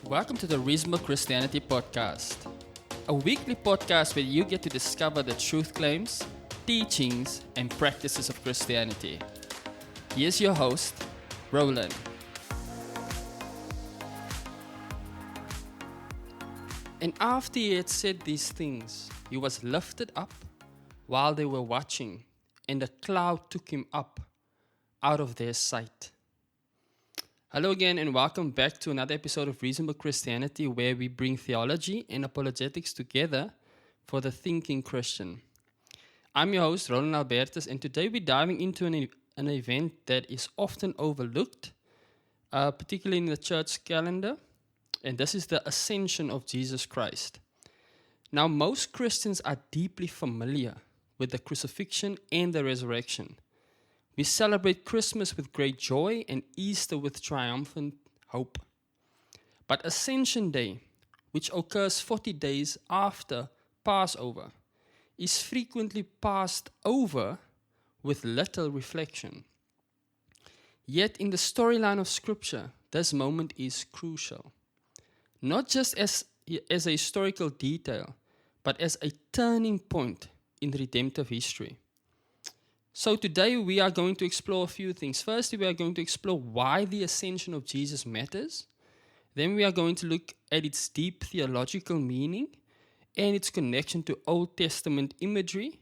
Welcome to the Reasonable Christianity Podcast, a weekly podcast where you get to discover the truth claims, teachings, and practices of Christianity. Here's your host, Roland. And after he had said these things, he was lifted up while they were watching, and a cloud took him up out of their sight. Hello again, and welcome back to another episode of Reasonable Christianity, where we bring theology and apologetics together for the thinking Christian. I'm your host, Roland Albertus, and today we're diving into an event that is often overlooked, particularly in the church calendar, and this is the ascension of Jesus Christ. Now, most Christians are deeply familiar with the crucifixion and the resurrection. We celebrate Christmas with great joy and Easter with triumphant hope. But Ascension Day, which occurs 40 days after Passover, is frequently passed over with little reflection. Yet in the storyline of Scripture, this moment is crucial. Not just as a historical detail, but as a turning point in redemptive history. So today we are going to explore a few things. Firstly, we are going to explore why the ascension of Jesus matters. Then we are going to look at its deep theological meaning and its connection to Old Testament imagery,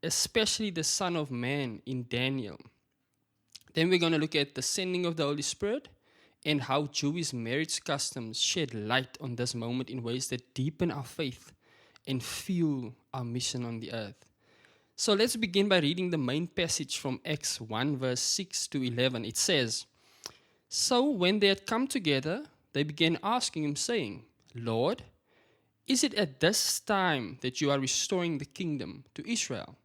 especially the Son of Man in Daniel. Then we're going to look at the sending of the Holy Spirit and how Jewish marriage customs shed light on this moment in ways that deepen our faith and fuel our mission on the earth. So let's begin by reading the main passage from Acts 1 verse 6 to 11. It says, "So when they had come together, they began asking him, saying, 'Lord, is it at this time that you are restoring the kingdom to Israel?'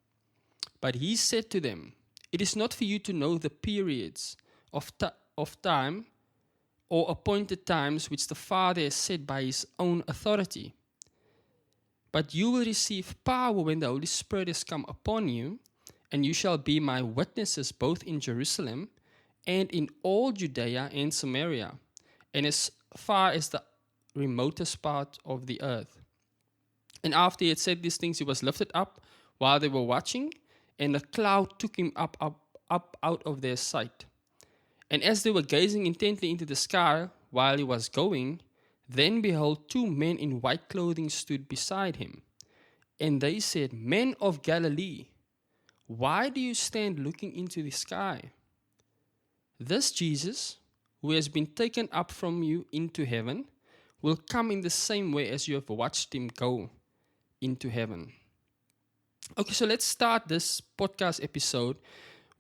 But he said to them, 'It is not for you to know the periods of time or appointed times which the Father has set by his own authority. But you will receive power when the Holy Spirit has come upon you, and you shall be my witnesses both in Jerusalem and in all Judea and Samaria, and as far as the remotest part of the earth.' And after he had said these things, he was lifted up while they were watching, and a cloud took him up out of their sight. And as they were gazing intently into the sky while he was going, then behold, two men in white clothing stood beside him. And they said, 'Men of Galilee, why do you stand looking into the sky? This Jesus, who has been taken up from you into heaven, will come in the same way as you have watched him go into heaven.'" Okay, so let's start this podcast episode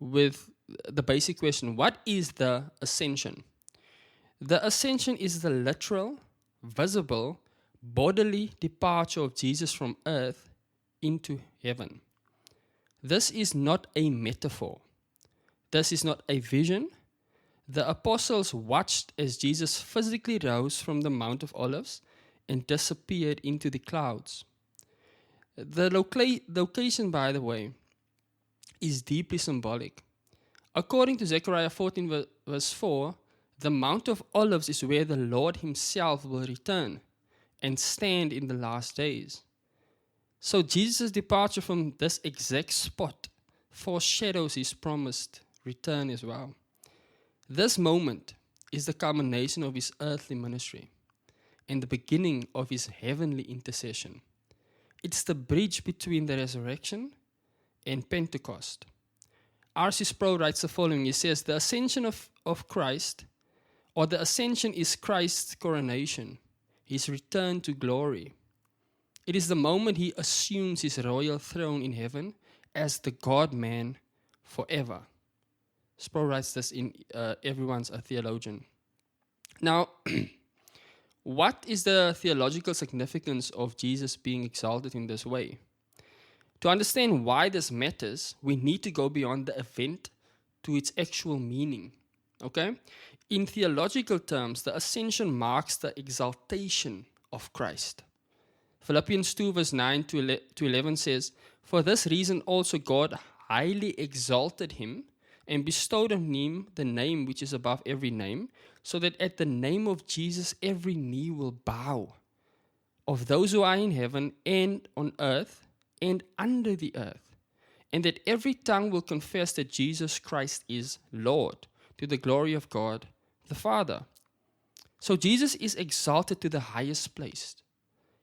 with the basic question: what is the ascension? The ascension is the literal, visible, bodily departure of Jesus from earth into heaven. This is not a metaphor. This is not a vision. The apostles watched as Jesus physically rose from the Mount of Olives and disappeared into the clouds. The location, by the way, is deeply symbolic. According to Zechariah 14 verse 4, the Mount of Olives is where the Lord himself will return and stand in the last days. So Jesus' departure from this exact spot foreshadows his promised return as well. This moment is the culmination of his earthly ministry and the beginning of his heavenly intercession. It's the bridge between the resurrection and Pentecost. R.C. Sproul writes the following. He says, "The ascension of Christ, or the ascension is Christ's coronation, his return to glory. It is the moment he assumes his royal throne in heaven as the God-man forever." Sproul writes this in Everyone's a Theologian. Now, what is the theological significance of Jesus being exalted in this way? To understand why this matters, we need to go beyond the event to its actual meaning. Okay? In theological terms, the ascension marks the exaltation of Christ. Philippians 2 verse 9 to 11 says, "For this reason also God highly exalted him and bestowed on him the name which is above every name, so that at the name of Jesus every knee will bow, of those who are in heaven and on earth and under the earth, and that every tongue will confess that Jesus Christ is Lord, to the glory of God the Father. So Jesus is exalted to the highest place.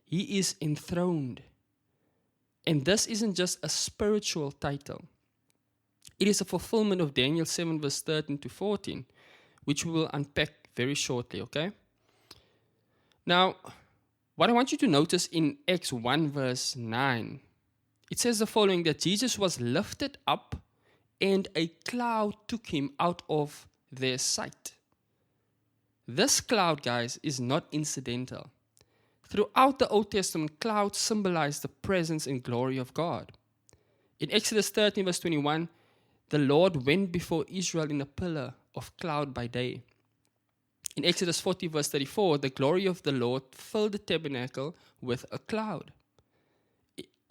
He is enthroned. And this isn't just a spiritual title. It is a fulfillment of Daniel 7 verse 13 to 14, which we will unpack very shortly, okay? Now, what I want you to notice in Acts 1 verse 9, it says the following, that Jesus was lifted up and a cloud took him out of their sight. This cloud, guys, is not incidental. Throughout the Old Testament, clouds symbolize the presence and glory of God. In Exodus 13 verse 21, the Lord went before Israel in a pillar of cloud by day. In Exodus 40 verse 34, the glory of the Lord filled the tabernacle with a cloud.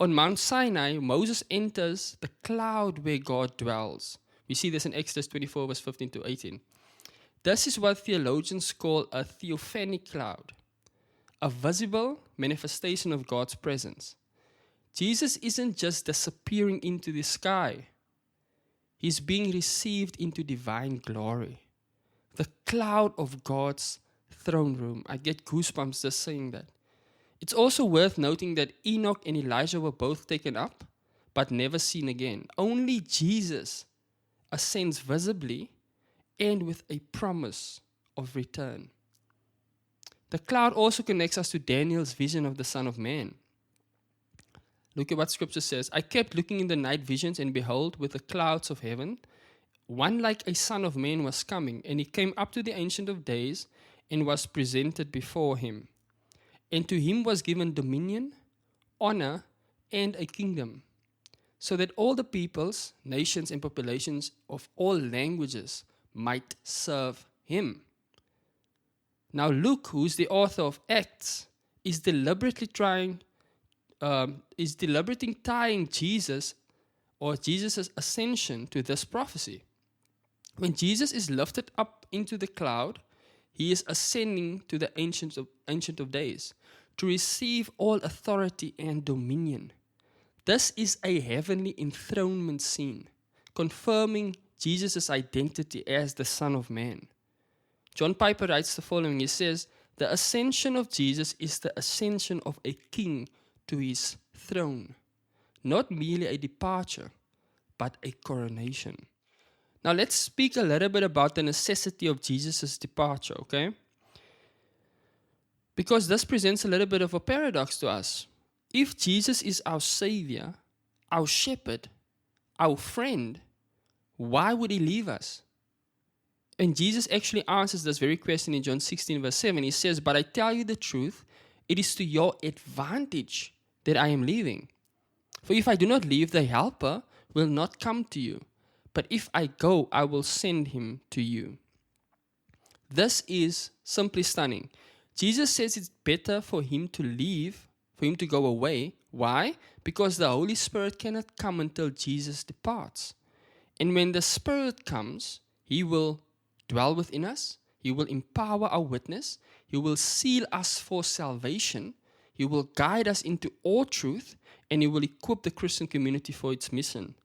On Mount Sinai, Moses enters the cloud where God dwells. We see this in Exodus 24 verse 15 to 18. This is what theologians call a theophanic cloud, a visible manifestation of God's presence. Jesus isn't just disappearing into the sky. He's being received into divine glory. The cloud of God's throne room. I get goosebumps just saying that. It's also worth noting that Enoch and Elijah were both taken up, but never seen again. Only Jesus ascends visibly and with a promise of return. The cloud also connects us to Daniel's vision of the Son of Man. Look at what Scripture says. I kept looking in the night visions, and behold, with the clouds of heaven, one like a son of man was coming, and he came up to the Ancient of Days and was presented before him. And to him was given dominion, honor, and a kingdom, so that all the peoples, nations, and populations of all languages might serve him. Now Luke, who's the author of Acts, is deliberately tying Jesus or Jesus' ascension to this prophecy. When Jesus is lifted up into the cloud, he is ascending to the Ancient of Days to receive all authority and dominion. This is a heavenly enthronement scene, confirming Jesus' identity as the Son of Man. John Piper writes the following. He says, the ascension of Jesus is the ascension of a king to his throne, not merely a departure, but a coronation. Now let's speak a little bit about the necessity of Jesus' departure, okay? Because this presents a little bit of a paradox to us. If Jesus is our Savior, our shepherd, our friend, why would he leave us? And Jesus actually answers this very question in John 16 verse 7. He says, but I tell you the truth, it is to your advantage that I am leaving. For if I do not leave, the Helper will not come to you. But if I go, I will send him to you. This is simply stunning. Jesus says it's better for him to leave, for him to go away. Why? Because the Holy Spirit cannot come until Jesus departs. And when the Spirit comes, he will dwell within us. He will empower our witness. He will seal us for salvation. He will guide us into all truth. And he will equip the Christian community for its mission.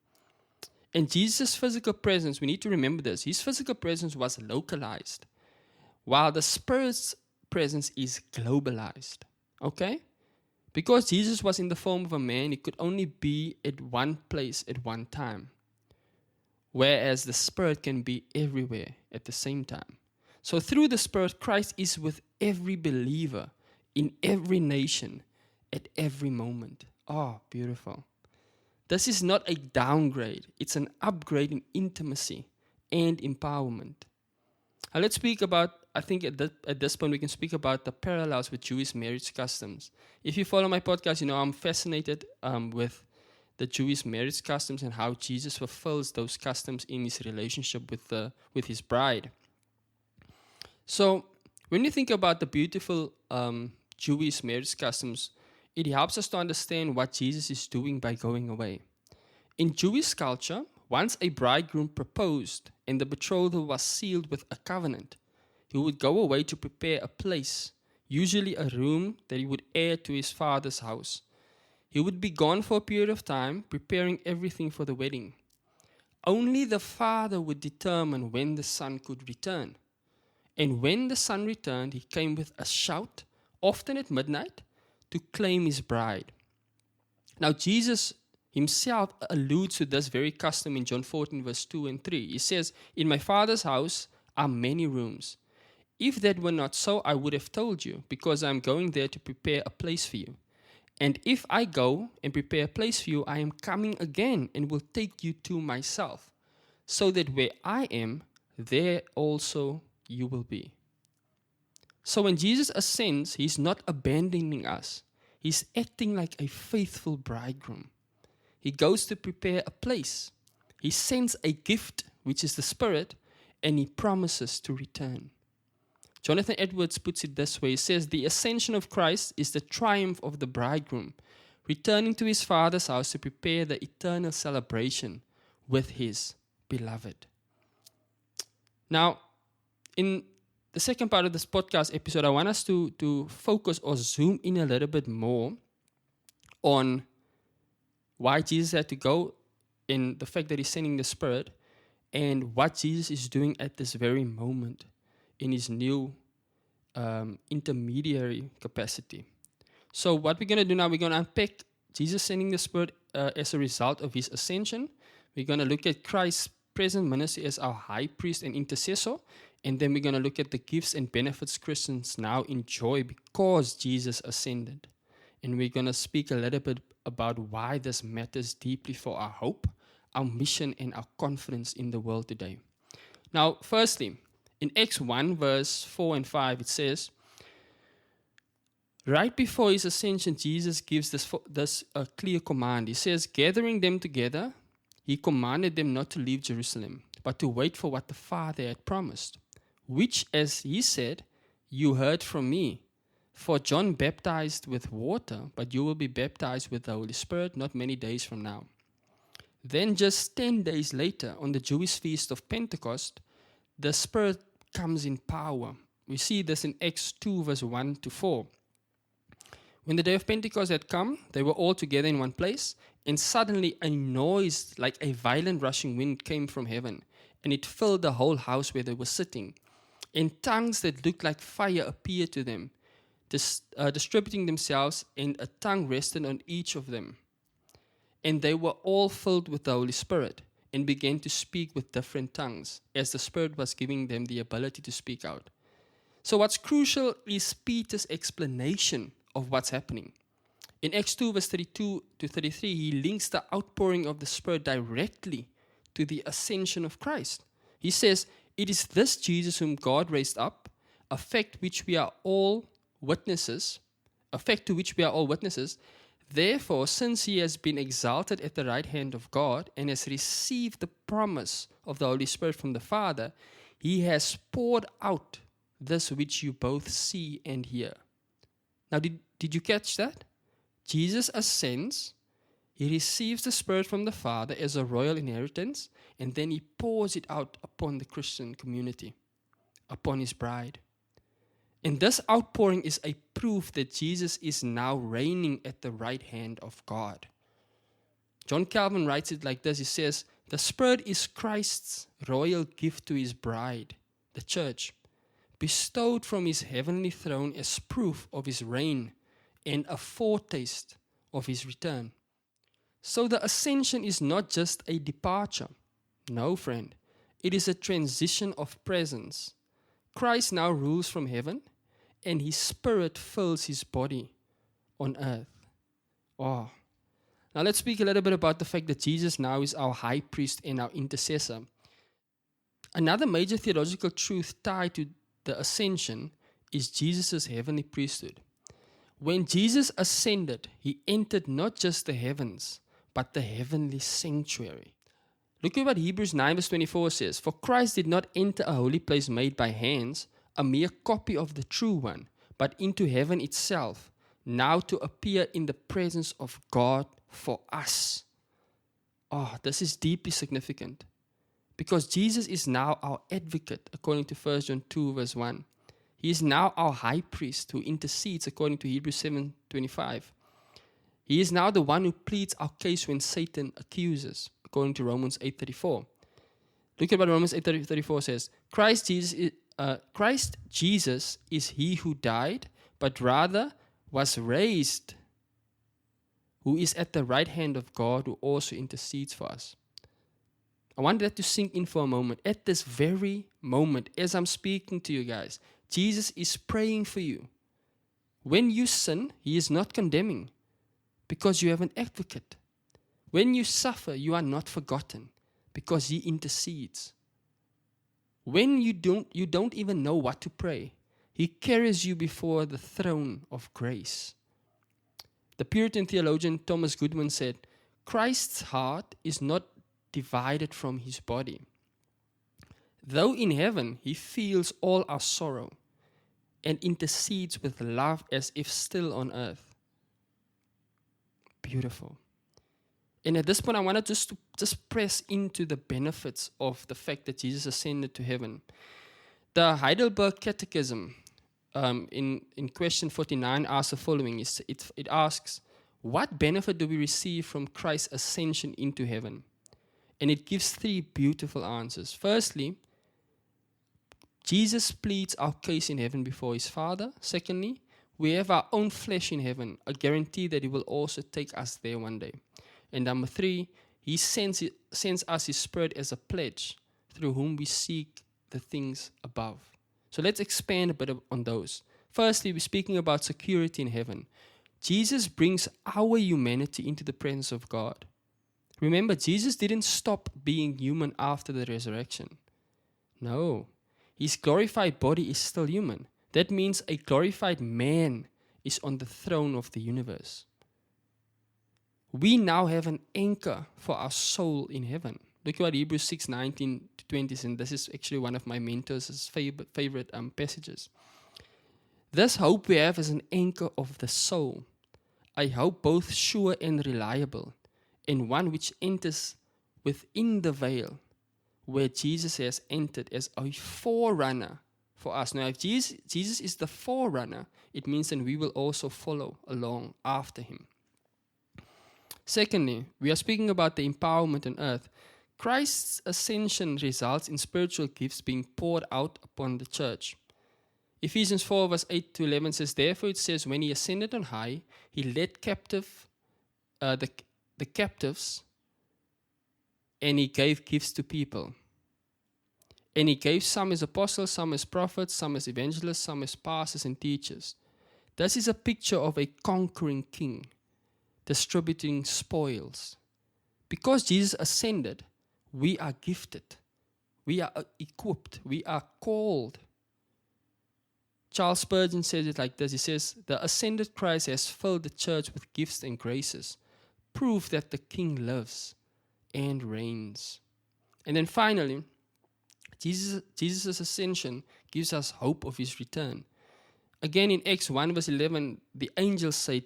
And Jesus' physical presence, we need to remember this, his physical presence was localized, while the Spirit's presence is globalized. Okay? Because Jesus was in the form of a man, he could only be at one place at one time, whereas the Spirit can be everywhere at the same time. So through the Spirit, Christ is with every believer, in every nation, at every moment. Oh, beautiful. This is not a downgrade. It's an upgrade in intimacy and empowerment. Now let's speak about, I think at this point we can speak about the parallels with Jewish marriage customs. If you follow my podcast, you know I'm fascinated with the Jewish marriage customs and how Jesus fulfills those customs in his relationship with his bride. So when you think about the beautiful Jewish marriage customs, it helps us to understand what Jesus is doing by going away. In Jewish culture, Once a bridegroom proposed and the betrothal was sealed with a covenant, he would go away to prepare a place, usually a room that he would heir to his father's house. He would be gone for a period of time, preparing everything for the wedding. Only the father would determine when the son could return. And when the son returned, he came with a shout, often at midnight, to claim his bride. Now, Jesus himself alludes to this very custom in John 14, verse 2 and 3. He says, "In my Father's house are many rooms. If that were not so, I would have told you, because I am going there to prepare a place for you. And if I go and prepare a place for you, I am coming again and will take you to myself, so that where I am, there also you will be." So when Jesus ascends, he's not abandoning us. He's acting like a faithful bridegroom. He goes to prepare a place. He sends a gift, which is the Spirit, and he promises to return. Jonathan Edwards puts it this way. He says, "The ascension of Christ is the triumph of the bridegroom, returning to his Father's house to prepare the eternal celebration with his beloved." Now, in the second part of this podcast episode, I want us to focus or zoom in a little bit more on why Jesus had to go, and the fact that he's sending the Spirit, and what Jesus is doing at this very moment in his new intermediary capacity. So what we're going to do now, we're going to unpack Jesus sending the Spirit as a result of his ascension. We're going to look at Christ's present ministry as our high priest and intercessor, and then we're going to look at the gifts and benefits Christians now enjoy because Jesus ascended. And we're going to speak a little bit about why this matters deeply for our hope, our mission, and our confidence in the world today. Now, firstly, in Acts 1, verse 4 and 5, it says, right before his ascension, Jesus gives this clear command. He says, gathering them together, he commanded them not to leave Jerusalem, but to wait for what the Father had promised, which, as he said, you heard from me. For John baptized with water, but you will be baptized with the Holy Spirit not many days from now. Then just 10 days later, on the Jewish feast of Pentecost, the Spirit comes in power. We see this in Acts 2, verse 1 to 4. When the day of Pentecost had come, they were all together in one place, and suddenly a noise like a violent rushing wind came from heaven, and it filled the whole house where they were sitting. And tongues that looked like fire appeared to them, distributing themselves, and a tongue rested on each of them. And they were all filled with the Holy Spirit, and began to speak with different tongues, as the Spirit was giving them the ability to speak out. So what's crucial is Peter's explanation of what's happening. In Acts 2, verse 32 to 33, he links the outpouring of the Spirit directly to the ascension of Christ. He says, it is this Jesus whom God raised up, a fact to which we are all witnesses. Therefore, since he has been exalted at the right hand of God and has received the promise of the Holy Spirit from the Father, he has poured out this which you both see and hear. Now, did you catch that? Jesus ascends, he receives the Spirit from the Father as a royal inheritance, and then he pours it out upon the Christian community, upon his bride. And this outpouring is a proof that Jesus is now reigning at the right hand of God. John Calvin writes it like this. He says, the Spirit is Christ's royal gift to his bride, the church, bestowed from his heavenly throne as proof of his reign and a foretaste of his return. So the ascension is not just a departure. No, friend. It is a transition of presence. Christ now rules from heaven, and his Spirit fills his body on earth. Oh. Now let's speak a little bit about the fact that Jesus now is our high priest and our intercessor. Another major theological truth tied to the ascension is Jesus' heavenly priesthood. When Jesus ascended, he entered not just the heavens, but the heavenly sanctuary. Look at what Hebrews 9 verse 24 says. For Christ did not enter a holy place made by hands, a mere copy of the true one, but into heaven itself, now to appear in the presence of God for us. Oh, this is deeply significant because Jesus is now our advocate, according to 1 John 2, verse 1. He is now our high priest who intercedes, according to Hebrews 7:25. He is now the one who pleads our case when Satan accuses, according to Romans 8:34. Look at what Romans 8:34 says. Christ Jesus is he who died, but rather was raised, who is at the right hand of God, who also intercedes for us. I want that to sink in for a moment. At this very moment, as I'm speaking to you guys, Jesus is praying for you. When you sin, he is not condemning because you have an advocate. When you suffer, you are not forgotten because he intercedes. When you don't even know what to pray, he carries you before the throne of grace. The Puritan theologian Thomas Goodman said, Christ's heart is not divided from his body. Though in heaven he feels all our sorrow and intercedes with love as if still on earth. Beautiful. And at this point, I want to just press into the benefits of the fact that Jesus ascended to heaven. The Heidelberg Catechism, in question 49, asks the following. It asks, what benefit do we receive from Christ's ascension into heaven? And it gives three beautiful answers. Firstly, Jesus pleads our case in heaven before his Father. Secondly, we have our own flesh in heaven, a guarantee that he will also take us there one day. And number three, he sends us his Spirit as a pledge through whom we seek the things above. So let's expand a bit on those. Firstly, we're speaking about security in heaven. Jesus brings our humanity into the presence of God. Remember, Jesus didn't stop being human after the resurrection. No, his glorified body is still human. That means a glorified man is on the throne of the universe. We now have an anchor for our soul in heaven. Look at what Hebrews 6:19-20 says, and this is actually one of my mentors' favorite passages. This hope we have is an anchor of the soul, a hope both sure and reliable, and one which enters within the veil, where Jesus has entered as a forerunner for us. Now, if Jesus is the forerunner, it means that we will also follow along after him. Secondly, we are speaking about the empowerment on earth. Christ's ascension results in spiritual gifts being poured out upon the church. Ephesians 4 verse 8-11 says, therefore it says, when he ascended on high, he led captive the captives, and he gave gifts to people. And he gave some as apostles, some as prophets, some as evangelists, some as pastors and teachers. This is a picture of a conquering king distributing spoils. Because Jesus ascended, we are gifted. We are equipped. We are called. Charles Spurgeon says it like this. He says, the ascended Christ has filled the church with gifts and graces, proof that the king lives and reigns. And then finally, Jesus' ascension gives us hope of his return. Again, in Acts 1 verse 11, the angels say,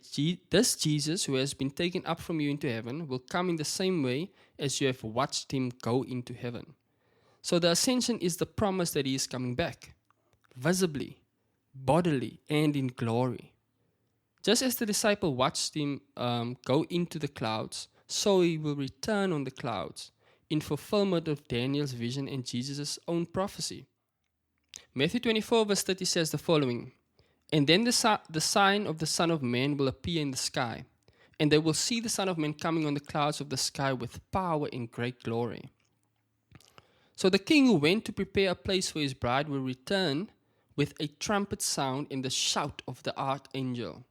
this Jesus who has been taken up from you into heaven will come in the same way as you have watched him go into heaven. So the ascension is the promise that he is coming back, visibly, bodily, and in glory. Just as the disciple watched him go into the clouds, so he will return on the clouds in fulfillment of Daniel's vision and Jesus' own prophecy. Matthew 24 verse 30 says the following, and then the sign of the Son of Man will appear in the sky, and they will see the Son of Man coming on the clouds of the sky with power and great glory. So the king who went to prepare a place for his bride will return with a trumpet sound and the shout of the archangel.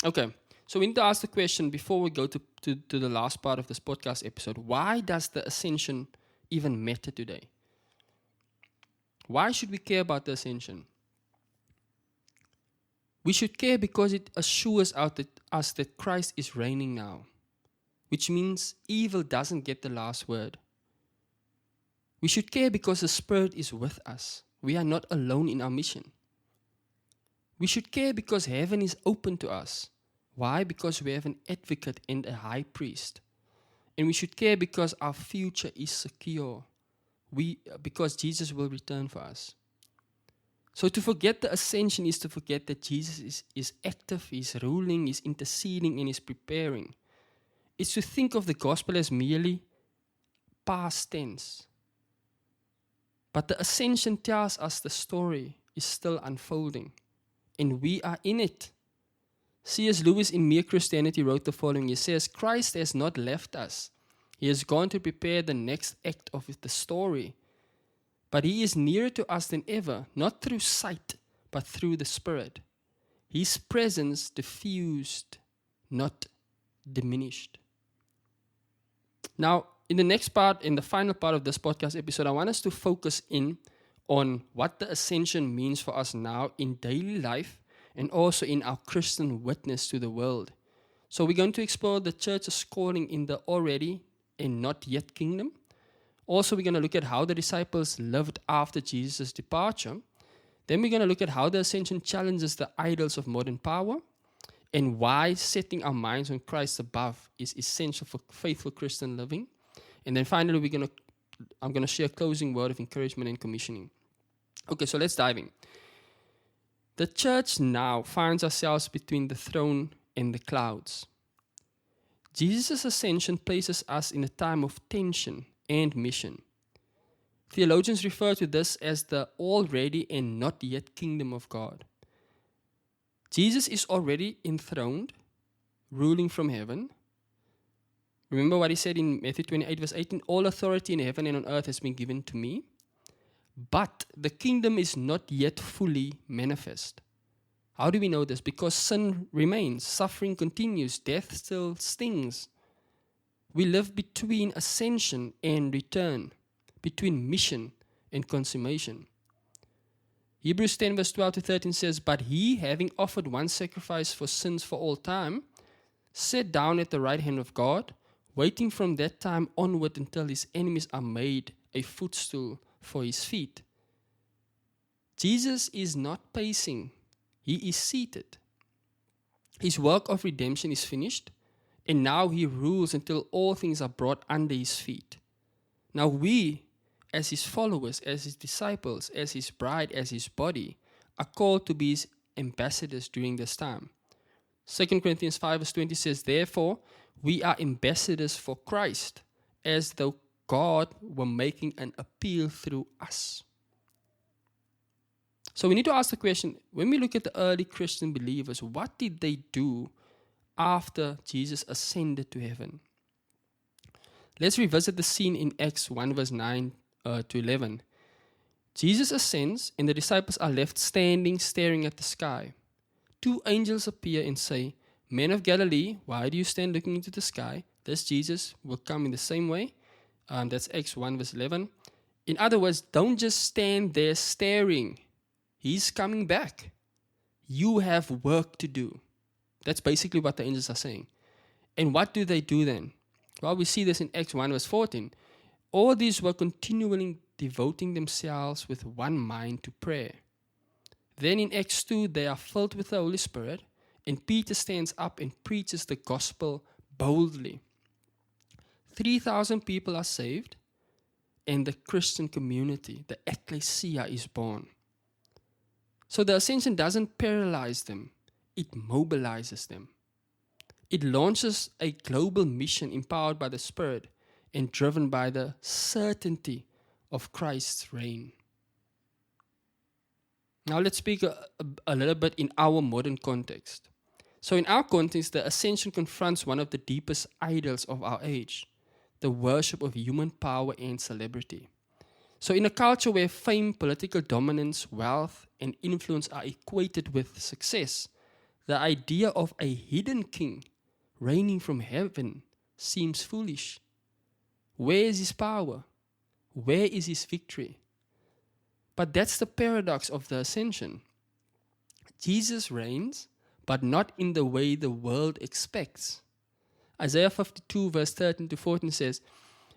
Okay, so we need to ask the question before we go to the last part of this podcast episode. Why does the ascension even matter today? Why should we care about the ascension? We should care because it assures us that Christ is reigning now, which means evil doesn't get the last word. We should care because the Spirit is with us. We are not alone in our mission. We should care because heaven is open to us. Why? Because we have an advocate and a high priest. And we should care because our future is secure. Because Jesus will return for us. So to forget the ascension is to forget that Jesus is active, He's ruling, He's interceding, and He's preparing. It's to think of the gospel as merely past tense. But the ascension tells us the story is still unfolding, and we are in it. C.S. Lewis in Mere Christianity wrote the following. He says, Christ has not left us. He has gone to prepare the next act of the story. But He is nearer to us than ever, not through sight, but through the Spirit. His presence diffused, not diminished. Now, in the next part, in the final part of this podcast episode, I want us to focus in on what the ascension means for us now in daily life and also in our Christian witness to the world. So we're going to explore the church's calling in the already and not yet kingdom. Also, we're going to look at how the disciples lived after Jesus' departure. Then we're going to look at how the ascension challenges the idols of modern power and why setting our minds on Christ above is essential for faithful Christian living. And then finally, I'm going to share a closing word of encouragement and commissioning. Okay, so let's dive in. The church now finds ourselves between the throne and the clouds. Jesus' ascension places us in a time of tension and mission. Theologians refer to this as the already and not yet kingdom of God. Jesus is already enthroned, ruling from heaven. Remember what He said in Matthew 28 verse 18, all authority in heaven and on earth has been given to me. But the kingdom is not yet fully manifest. How do we know this? Because sin remains, suffering continues, death still stings. We live between ascension and return, between mission and consummation. Hebrews 10 verse 12 to 13 says, But He, having offered one sacrifice for sins for all time, sat down at the right hand of God, waiting from that time onward until His enemies are made a footstool for His feet. Jesus is not pacing, He is seated. His work of redemption is finished, and now He rules until all things are brought under His feet. Now we, as His followers, as His disciples, as His bride, as His body, are called to be His ambassadors during this time. 2 Corinthians 5 verse 20 says, Therefore, we are ambassadors for Christ, as though God were making an appeal through us. So we need to ask the question, when we look at the early Christian believers, what did they do after Jesus ascended to heaven? Let's revisit the scene in Acts 1 verse 9 to 11. Jesus ascends and the disciples are left standing, staring at the sky. Two angels appear and say, Men of Galilee, why do you stand looking into the sky? This Jesus will come in the same way. That's Acts 1 verse 11. In other words, don't just stand there staring. He's coming back. You have work to do. That's basically what the angels are saying. And what do they do then? Well, we see this in Acts 1 verse 14. All these were continually devoting themselves with one mind to prayer. Then in Acts 2, they are filled with the Holy Spirit, and Peter stands up and preaches the gospel boldly. 3,000 people are saved, and the Christian community, the ecclesia, is born. So the ascension doesn't paralyze them, it mobilizes them. It launches a global mission empowered by the Spirit and driven by the certainty of Christ's reign. Now let's speak a little bit in our modern context. So in our context, the ascension confronts one of the deepest idols of our age, the worship of human power and celebrity. So in a culture where fame, political dominance, wealth, and influence are equated with success, the idea of a hidden king reigning from heaven seems foolish. Where is His power? Where is His victory? But that's the paradox of the ascension. Jesus reigns, but not in the way the world expects. Isaiah 52 verse 13 to 14 says,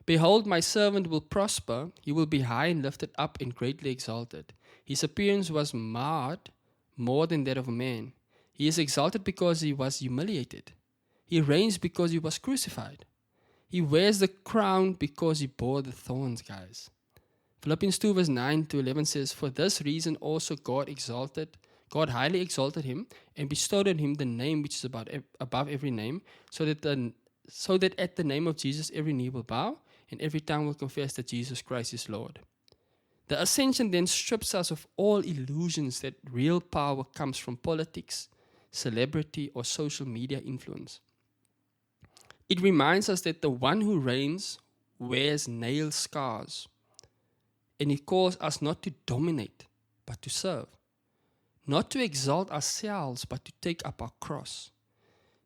Behold, my servant will prosper. He will be high and lifted up and greatly exalted. His appearance was marred more than that of a man. He is exalted because He was humiliated. He reigns because He was crucified. He wears the crown because he bore the thorns, guys. Philippians 2 verse 9 to 11 says, "For this reason also God highly exalted him and bestowed on him the name which is above every name, so that at the name of Jesus every knee will bow and every tongue will confess that Jesus Christ is Lord." The ascension then strips us of all illusions that real power comes from politics, celebrity, or social media influence. It reminds us that the one who reigns wears nail scars, and he calls us not to dominate, but to serve. Not to exalt ourselves, but to take up our cross.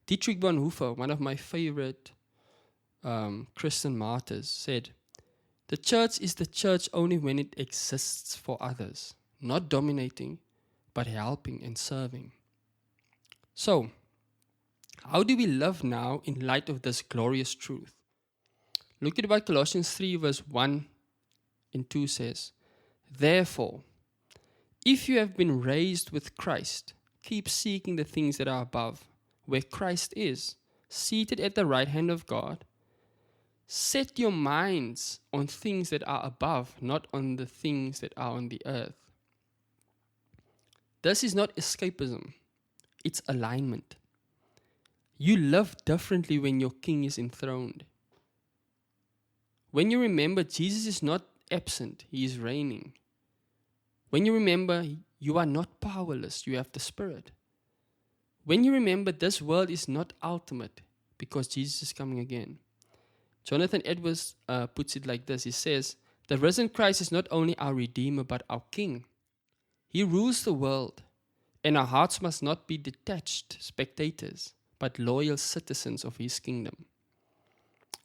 Dietrich Bonhoeffer, one of my favorite Christian martyrs, said, "The church is the church only when it exists for others, not dominating, but helping and serving." So, how do we live now in light of this glorious truth? Look at what Colossians 3 verse 1 and 2 says. "Therefore, if you have been raised with Christ, keep seeking the things that are above, where Christ is, seated at the right hand of God. Set your minds on things that are above, not on the things that are on the earth." This is not escapism, it's alignment. You live differently when your King is enthroned. When you remember Jesus is not absent, he is reigning. When you remember you are not powerless, you have the Spirit. When you remember this world is not ultimate because Jesus is coming again. Jonathan Edwards puts it like this. He says, "The risen Christ is not only our Redeemer but our King. He rules the world, and our hearts must not be detached spectators, but loyal citizens of his kingdom."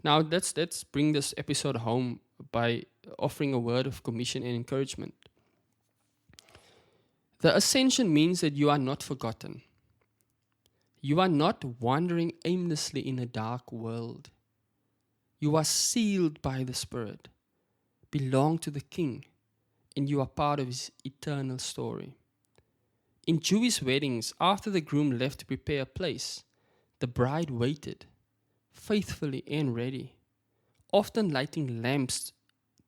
Now let's bring this episode home by offering a word of commission and encouragement. The ascension means that you are not forgotten. You are not wandering aimlessly in a dark world. You are sealed by the Spirit, belong to the King, and you are part of his eternal story. In Jewish weddings, after the groom left to prepare a place, the bride waited, faithfully and ready, often lighting lamps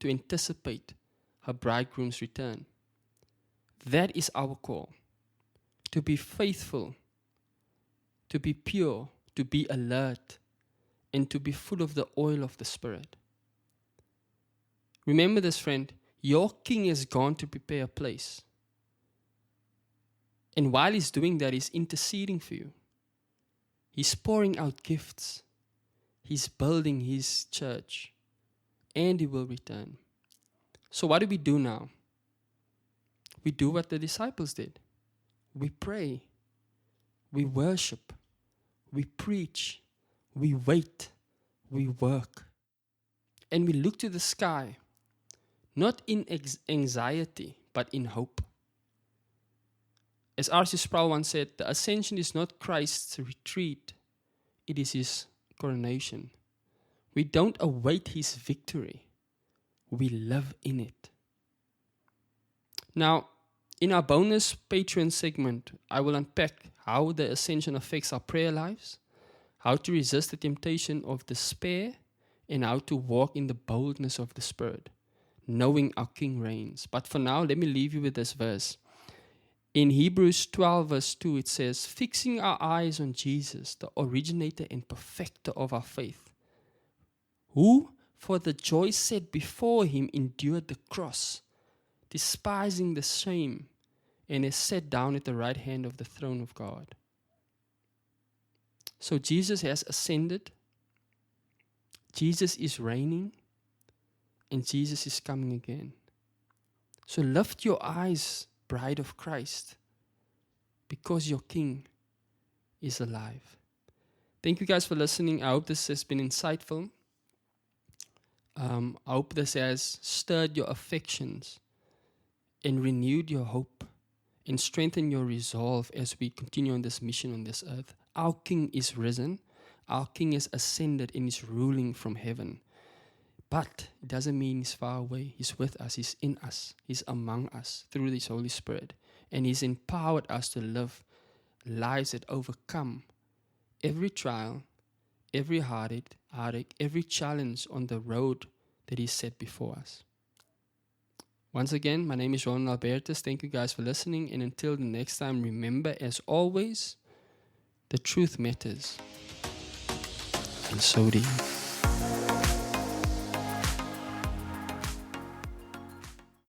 to anticipate her bridegroom's return. That is our call, to be faithful, to be pure, to be alert, and to be full of the oil of the Spirit. Remember this, friend, your King has gone to prepare a place. And while he's doing that, he's interceding for you. He's pouring out gifts. He's building his church. And he will return. So what do we do now? We do what the disciples did. We pray. We worship. We preach. We wait. We work. And we look to the sky, not in anxiety, but in hope. As R.C. Sproul once said, the ascension is not Christ's retreat, it is his coronation. We don't await his victory, we live in it. Now, in our bonus Patreon segment, I will unpack how the ascension affects our prayer lives, how to resist the temptation of despair, and how to walk in the boldness of the Spirit, knowing our King reigns. But for now, let me leave you with this verse. In Hebrews 12 verse 2, it says, "Fixing our eyes on Jesus, the originator and perfecter of our faith, who for the joy set before him endured the cross, despising the shame, and is set down at the right hand of the throne of God." So Jesus has ascended, Jesus is reigning, and Jesus is coming again. So lift your eyes, bride of Christ, because your King is alive. Thank you guys for listening. I hope this has been insightful. I hope this has stirred your affections and renewed your hope and strengthened your resolve as we continue on this mission on this earth. Our King is risen. Our King has ascended and is ruling from heaven. But it doesn't mean he's far away. He's with us. He's in us. He's among us through this Holy Spirit. And he's empowered us to live lives that overcome every trial, every heartache, every challenge on the road that He set before us. Once again, my name is Ron Albertus. Thank you guys for listening. And until the next time, remember, as always, the truth matters. And so do you.